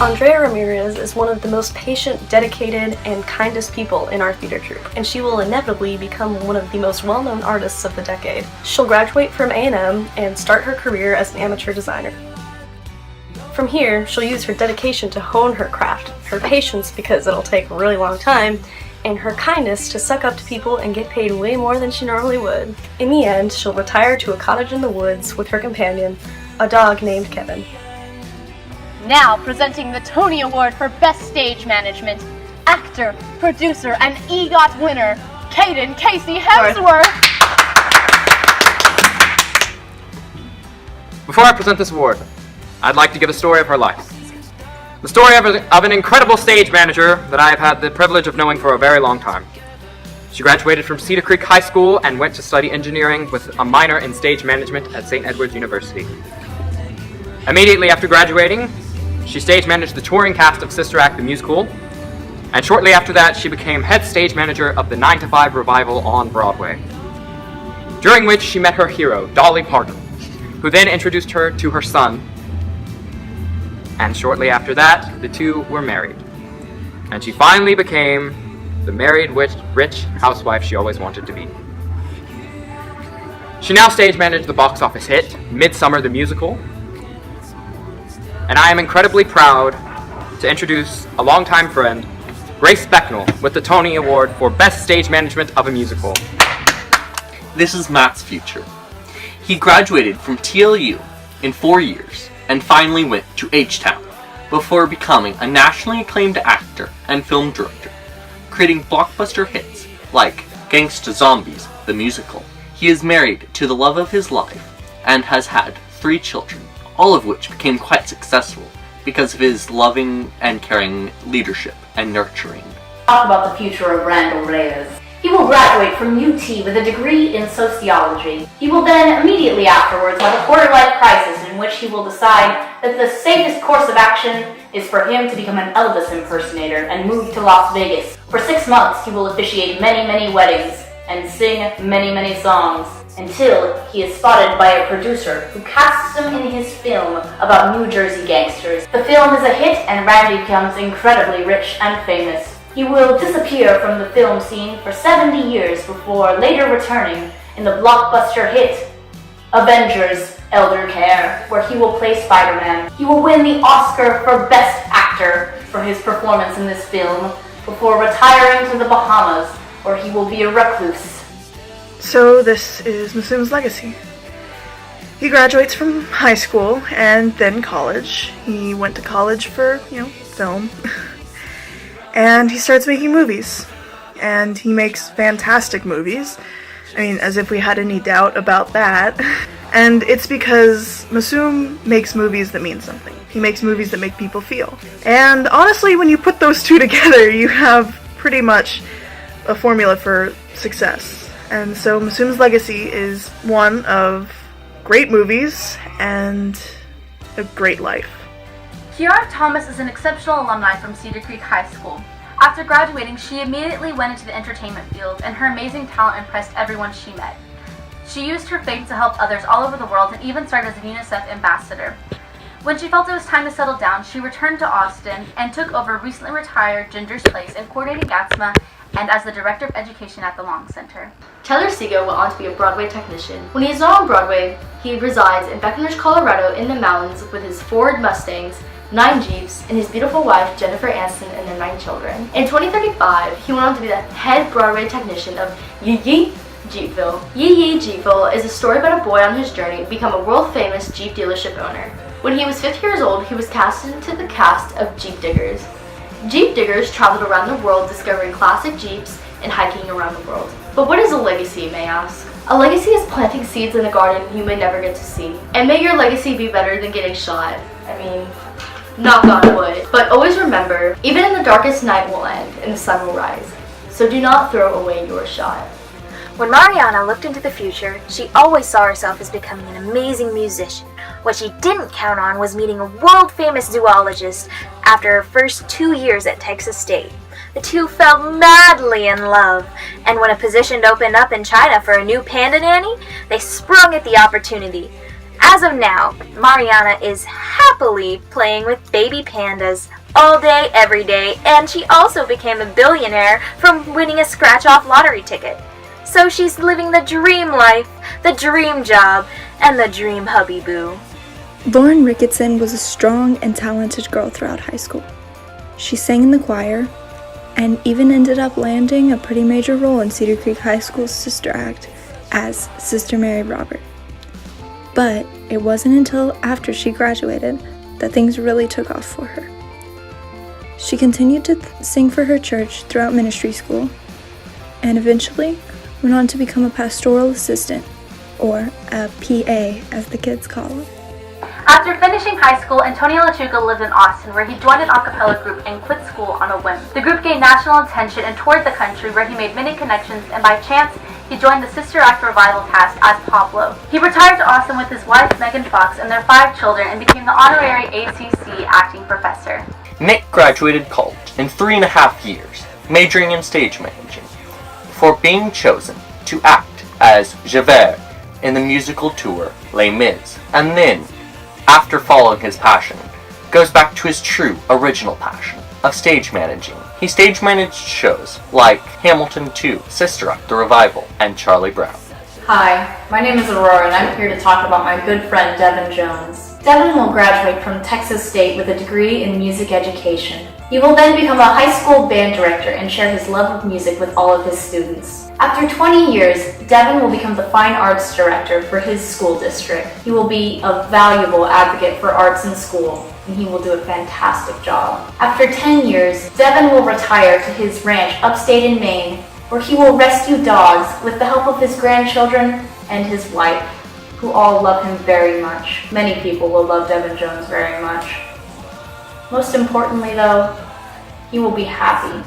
Andrea Ramirez is one of the most patient, dedicated, and kindest people in our theater troupe, and she will inevitably become one of the most well-known artists of the decade. She'll graduate from A&M and start her career as an amateur designer. From here, she'll use her dedication to hone her craft, her patience because it'll take a really long time, and her kindness to suck up to people and get paid way more than she normally would. In the end, she'll retire to a cottage in the woods with her companion, a dog named Kevin. Now presenting the Tony Award for Best Stage Management, actor, producer, and EGOT winner, Caden Casey Hemsworth. Before I present this award, I'd like to give a story of her life. The story of an incredible stage manager that I have had the privilege of knowing for a very long time. She graduated from Cedar Creek High School and went to study engineering with a minor in stage management at St. Edward's University. Immediately after graduating, she stage managed the touring cast of Sister Act the musical, and shortly after that she became head stage manager of the 9 to 5 revival on Broadway, during which she met her hero, Dolly Parton, who then introduced her to her son, and shortly after that, the two were married, and she finally became the married, rich housewife she always wanted to be. She now stage managed the box office hit, Midsummer the Musical, and I am incredibly proud to introduce a longtime friend, Grace Becknell, with the Tony Award for Best Stage Management of a Musical. This is Matt's future. He graduated from TLU in 4 years and finally went to H-Town before becoming a nationally acclaimed actor and film director, creating blockbuster hits like Gangsta Zombies, the musical. He is married to the love of his life and has had 3 children, all of which became quite successful because of his loving and caring leadership and nurturing. Talk about the future of Randall Reyes. He will graduate from UT with a degree in sociology. He will then immediately afterwards have a quarter-life crisis in which he will decide that the safest course of action is for him to become an Elvis impersonator and move to Las Vegas. For 6 months he will officiate many weddings and sing many songs, until he is spotted by a producer who casts him in his film about New Jersey gangsters. The film is a hit and Randy becomes incredibly rich and famous. He will disappear from the film scene for 70 years before later returning in the blockbuster hit Avengers Elder Care, where he will play Spider-Man. He will win the Oscar for Best Actor for his performance in this film before retiring to the Bahamas, where he will be a recluse. So this is Masoom's legacy. He graduates from high school and then college. He went to college for, film. And he starts making movies. And he makes fantastic movies. I mean, as if we had any doubt about that. And it's because Masoom makes movies that mean something. He makes movies that make people feel. And honestly, when you put those two together, you have pretty much a formula for success. And so Masoom's legacy is one of great movies and a great life. Kiara Thomas is an exceptional alumni from Cedar Creek High School. After graduating, she immediately went into the entertainment field, and her amazing talent impressed everyone she met. She used her fame to help others all over the world and even served as a UNICEF ambassador. When she felt it was time to settle down, she returned to Austin and took over recently retired Ginger's place in coordinating ATSMA and as the Director of Education at the Long Center. Tyler Seago went on to be a Broadway technician. When he is not on Broadway, he resides in Breckenridge, Colorado in the mountains with his Ford Mustangs, 9 Jeeps, and his beautiful wife Jennifer Aniston and their 9 children. In 2035, he went on to be the head Broadway technician of Yee Yee Jeepville. Yee Yee Jeepville is a story about a boy on his journey to become a world-famous Jeep dealership owner. When he was 50 years old, he was cast into the cast of Jeep Diggers. Jeep Diggers traveled around the world discovering classic Jeeps and hiking around the world. But what is a legacy, you may ask? A legacy is planting seeds in a garden you may never get to see. And may your legacy be better than getting shot. I mean, knock on wood. But always remember, even in the darkest night will end and the sun will rise. So do not throw away your shot. When Mariana looked into the future, she always saw herself as becoming an amazing musician. What she didn't count on was meeting a world-famous zoologist after her first 2 years at Texas State. The two fell madly in love, and when a position opened up in China for a new panda nanny, they sprung at the opportunity. As of now, Mariana is happily playing with baby pandas all day, every day, and she also became a billionaire from winning a scratch-off lottery ticket. So she's living the dream life, the dream job, and the dream hubby boo. Lauren Ricketson was a strong and talented girl throughout high school. She sang in the choir and even ended up landing a pretty major role in Cedar Creek High School's sister act as Sister Mary Robert. But it wasn't until after she graduated that things really took off for her. She continued to sing for her church throughout ministry school and eventually went on to become a pastoral assistant, or a PA as the kids call it. After finishing high school, Antonio LaChuca lived in Austin, where he joined an a cappella group and quit school on a whim. The group gained national attention and toured the country, where he made many connections, and by chance, he joined the Sister Act revival cast as Pablo. He retired to Austin with his wife, Megan Fox, and their 5 children, and became the honorary ACC acting professor. Nick graduated college in 3.5 years, majoring in stage managing, before being chosen to act as Javert in the musical tour Les Mis, and then, after following his passion, goes back to his true original passion of stage managing. He stage managed shows like Hamilton 2, Sister Act, The Revival, and Charlie Brown. Hi, my name is Aurora and I'm here to talk about my good friend Devin Jones. Devin will graduate from Texas State with a degree in music education. He will then become a high school band director and share his love of music with all of his students. After 20 years, Devin will become the fine arts director for his school district. He will be a valuable advocate for arts in school, and he will do a fantastic job. After 10 years, Devin will retire to his ranch upstate in Maine, where he will rescue dogs with the help of his grandchildren and his wife, who all love him very much. Many people will love Devin Jones very much. Most importantly though, he will be happy